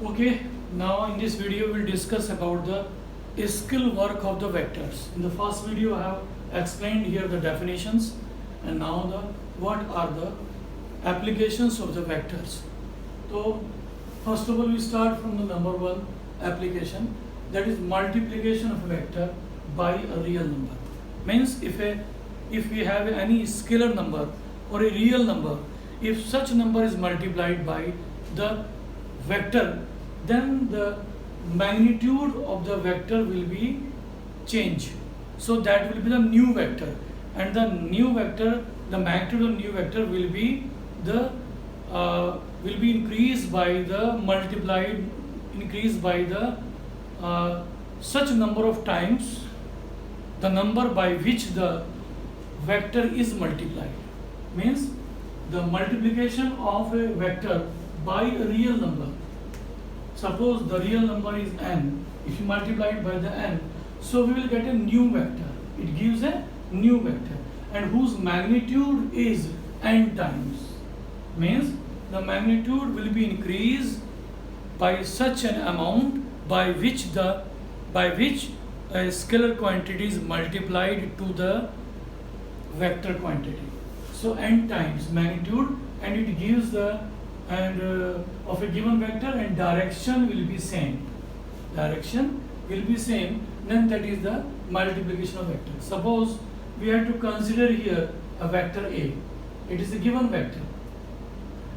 Okay, now in this video we'll discuss about the skill work of the vectors. In the first video I have explained here the definitions, and now the what are the applications of the vectors. So first of all we start from the number one application, that is multiplication of a vector by a real number. Means if we have any scalar number or a real number, if such number is multiplied by the vector, then the magnitude of the vector will be changed. So that will be the new vector, and the new vector, the magnitude of new vector will be increased by the such number of times the number by which the vector is multiplied. Means the multiplication of a vector by a real number. Suppose the real number is n. If you multiply it by the n, so we will get a new vector. It gives a new vector, and whose magnitude is n times. Means the magnitude will be increased by such an amount by which a scalar quantity is multiplied to the vector quantity. So n times magnitude, and it gives the of a given vector, and direction will be same. Direction will be same. Then that is the multiplication of vector. Suppose we have to consider here a vector A. It is a given vector,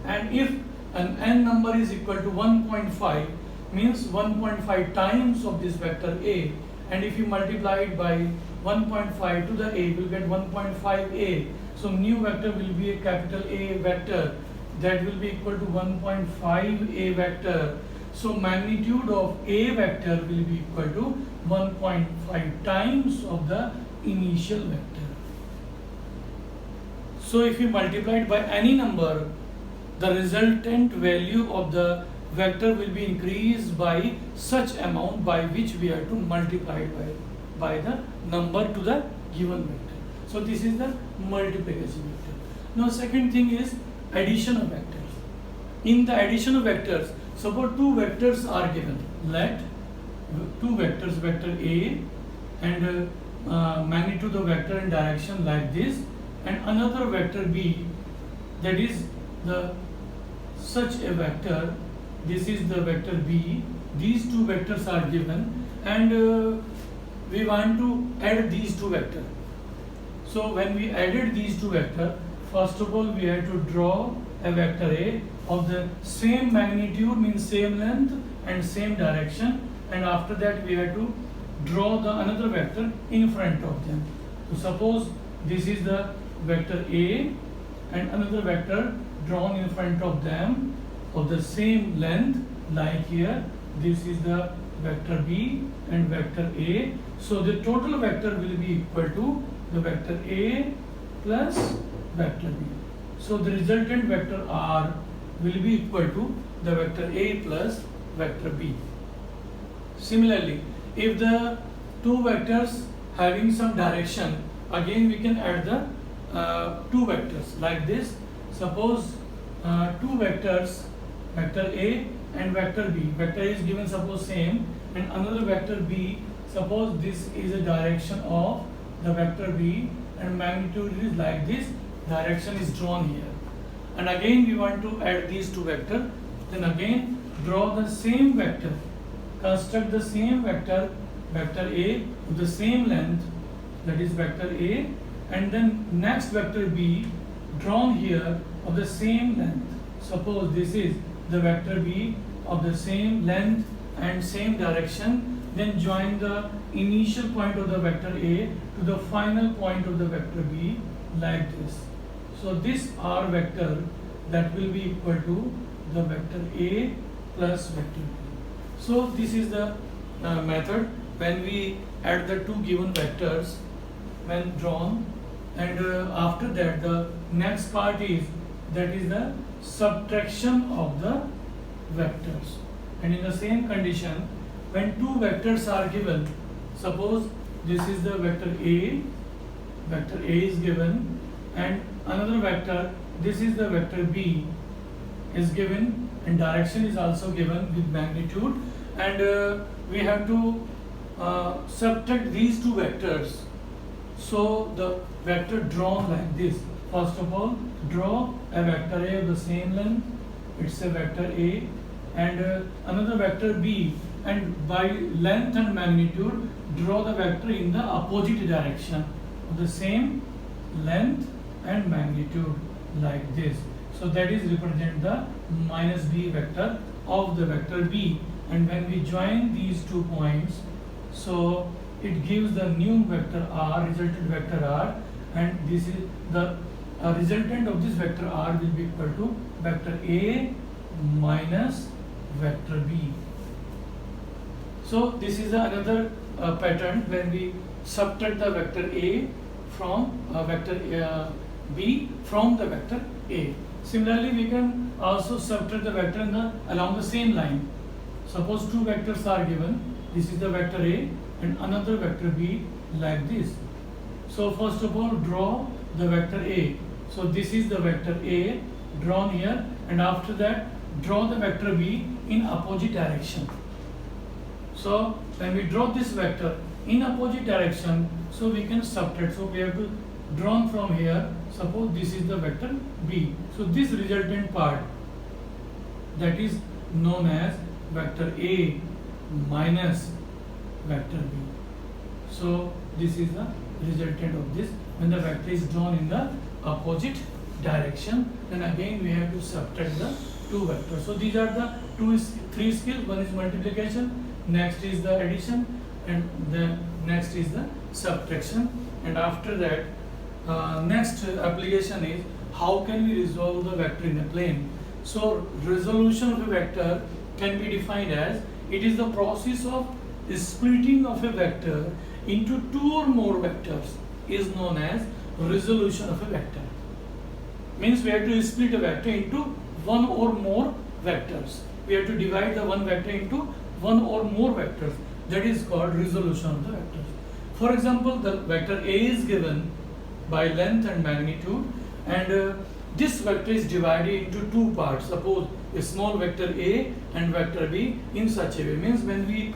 and if an n number is equal to 1.5, means 1.5 times of this vector A, and if you multiply it by 1.5 to the A, you will get 1.5A. So new vector will be a capital A vector, that will be equal to 1.5A vector. So magnitude of A vector will be equal to 1.5 times of the initial vector. So if you multiply it by any number, the resultant value of the vector will be increased by such amount by which we have to multiply it by the number to the given vector. So this is the multiplication vector. Now second thing is addition of vectors. In the addition of vectors, suppose two vectors are given. Let two vectors, vector A and magnitude of vector and direction like this, and another vector B, that is the such a vector. This is the vector B. These two vectors are given, and we want to add these two vectors. So when we added these two vectors, first of all we have to draw a vector A of the same magnitude, means same length and same direction, and after that we have to draw the another vector in front of them. So suppose this is the vector A and another vector drawn in front of them of the same length, like here this is the vector B and vector A. So the total vector will be equal to the vector A plus vector B. So the resultant vector R will be equal to the vector A plus vector B. Similarly, if the two vectors having some direction, again we can add the two vectors like this. Suppose two vectors, vector A and vector B. Vector A is given suppose same, and another vector B, suppose this is a direction of the vector B and magnitude is like this, direction is drawn here, and again we want to add these two vectors. Then again draw the same vector, construct the same vector, vector A with the same length, that is vector A, and then next vector B drawn here of the same length. Suppose this is the vector B of the same length and same direction. Then join the initial point of the vector A to the final point of the vector B like this. So this R vector, that will be equal to the vector A plus vector B. So this is the method when we add the two given vectors when drawn, and after that the next part is, that is the subtraction of the vectors. And in the same condition, when two vectors are given, suppose this is the vector A is given, and another vector, this is the vector B is given, and direction is also given with magnitude, and we have to subtract these two vectors. So the vector drawn like this. First of all, draw a vector A of the same length, it's a vector A, and another vector B, and by length and magnitude draw the vector in the opposite direction of the same length and magnitude like this. So that is represent the minus B vector of the vector B, and when we join these 2 points, so it gives the new vector R, resultant vector R, and this is the resultant of this vector R will be equal to vector A minus vector B. So this is another pattern when we subtract the vector A from vector B from the vector A. Similarly, we can also subtract the vector along the same line. Suppose 2 vectors are given. This is the vector A and another vector B like this. So first of all, draw the vector A. So this is the vector A drawn here, and after that draw the vector B in opposite direction. So when we draw this vector in opposite direction, so we can subtract. So we have to drawn from here. Suppose this is the vector B. So this resultant part, that is known as vector A minus vector B. So this is the resultant of this. When the vector is drawn in the opposite direction, then again we have to subtract the 2 vectors. So these are the 3 skills. One is multiplication, next is the addition, and then next is the subtraction. And after that, next application is how can we resolve the vector in a plane. So resolution of a vector can be defined as it is the process of splitting of a vector into 2 or more vectors is known as resolution of a vector. Means we have to split a vector into 1 or more vectors. We have to divide the one vector into 1 or more vectors. That is called resolution of the vectors. For example, the vector A is given by length and magnitude, and this vector is divided into 2 parts. Suppose a small vector A and vector B in such a way. Means when we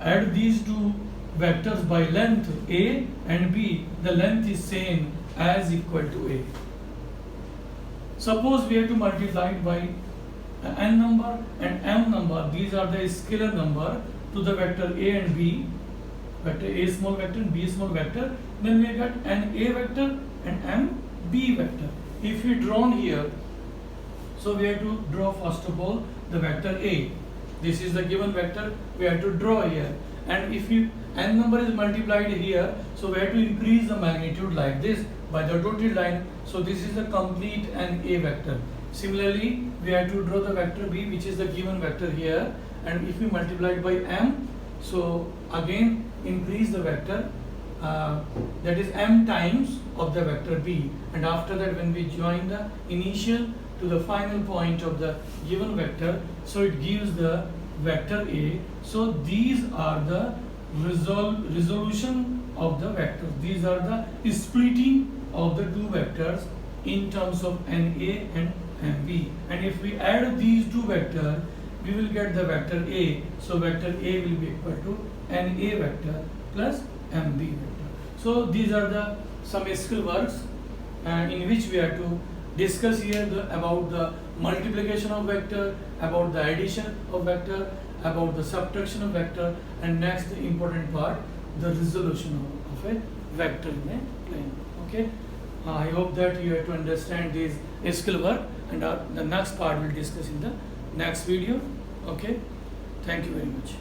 add these 2 vectors by length A and B, the length is same as equal to A. Suppose we have to multiply it by n number and m number. These are the scalar number to the vector A and B, vector A small vector and B small vector. Then we get an A vector and m B vector. If we drawn here, so we have to draw first of all the vector A. This is the given vector. We have to draw here, and if you n number is multiplied here, so we have to increase the magnitude like this by the dotted line. So this is the complete n A vector. Similarly, we have to draw the vector B, which is the given vector here, and if we multiply it by m, so again increase the vector, that is m times of the vector B, and after that when we join the initial to the final point of the given vector, so it gives the vector A. So these are the resolution of the vectors. These are the splitting of the 2 vectors in terms of NA and MB. And if we add these 2 vectors, we will get the vector A. So vector A will be equal to NA vector plus MB vector. So these are the some skill works in which we have to discuss here about the multiplication of vector, about the addition of vector, about the subtraction of vector, and next the important part, the resolution of a vector in a plane. Okay, I hope that you have to understand these skill work, and the next part we'll discuss in the next video. Okay, thank you very much.